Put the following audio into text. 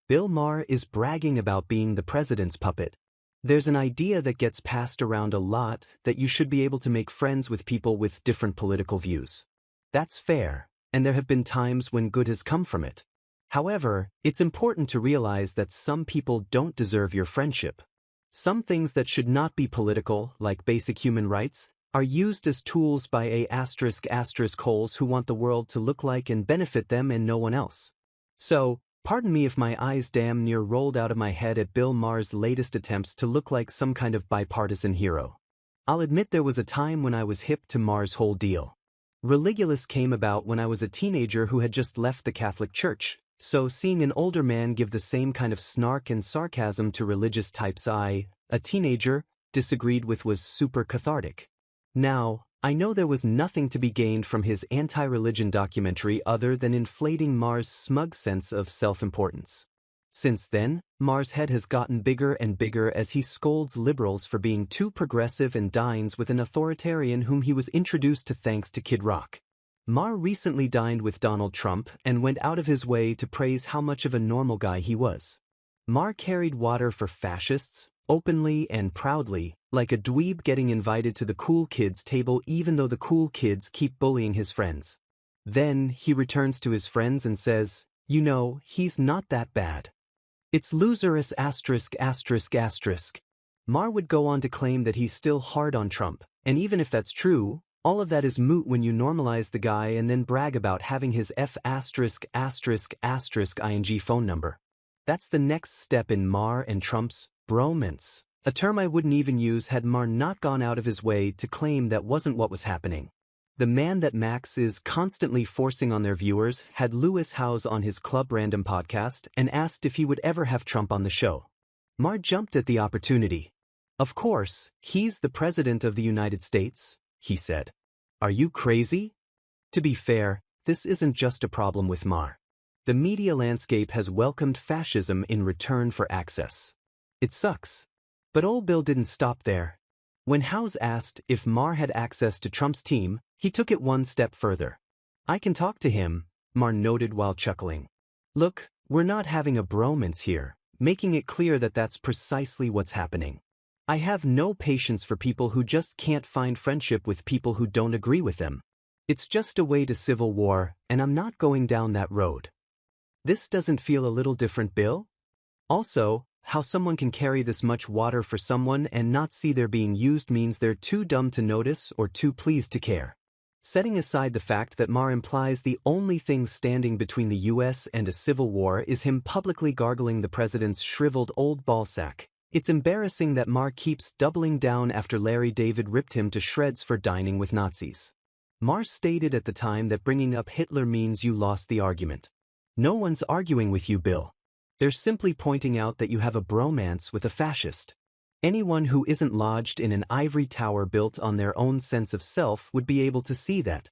Bill Maher is bragging about being the president's puppet. There's an idea that gets passed around a lot that you should be able to make friends with people with different political views. That's fair, and there have been times when good has come from it. However, it's important to realize that some people don't deserve your friendship. Some things that should not be political, like basic human rights, are used as tools by holes who want the world to look like and benefit them and no one else. So, pardon me if my eyes damn near rolled out of my head at Bill Maher's latest attempts to look like some kind of bipartisan hero. I'll admit there was a time when I was hip to Maher's whole deal. Religulous came about when I was a teenager who had just left the Catholic Church, so seeing an older man give the same kind of snark and sarcasm to religious types a teenager, disagreed with was super cathartic. Now, I know there was nothing to be gained from his anti-religion documentary other than inflating Maher's smug sense of self-importance. Since then, Maher's head has gotten bigger and bigger as he scolds liberals for being too progressive and dines with an authoritarian whom he was introduced to thanks to Kid Rock. Maher recently dined with Donald Trump and went out of his way to praise how much of a normal guy he was. Maher carried water for fascists, openly and proudly, like a dweeb getting invited to the cool kids table even though the cool kids keep bullying his friends. Then, he returns to his friends and says, you know, he's not that bad. It's loserous ****. Maher would go on to claim that he's still hard on Trump, and even if that's true, all of that is moot when you normalize the guy and then brag about having his ****ing phone number. That's the next step in Maher and Trump's bromance, a term I wouldn't even use had Maher not gone out of his way to claim that wasn't what was happening. The man that Max is constantly forcing on their viewers had Lewis Howes on his Club Random podcast and asked if he would ever have Trump on the show. Maher jumped at the opportunity. Of course, he's the president of the United States, he said. Are you crazy? To be fair, this isn't just a problem with Maher. The media landscape has welcomed fascism in return for access. It sucks. But old Bill didn't stop there. When Howes asked if Maher had access to Trump's team, he took it one step further. I can talk to him, Maher noted while chuckling. Look, we're not having a bromance here, making it clear that that's precisely what's happening. I have no patience for people who just can't find friendship with people who don't agree with them. It's just a way to civil war, and I'm not going down that road. This doesn't feel a little different, Bill? Also, how someone can carry this much water for someone and not see they're being used means they're too dumb to notice or too pleased to care. Setting aside the fact that Maher implies the only thing standing between the US and a civil war is him publicly gargling the president's shriveled old ballsack, it's embarrassing that Maher keeps doubling down after Larry David ripped him to shreds for dining with Nazis. Maher stated at the time that bringing up Hitler means you lost the argument. No one's arguing with you, Bill. They're simply pointing out that you have a bromance with a fascist. Anyone who isn't lodged in an ivory tower built on their own sense of self would be able to see that.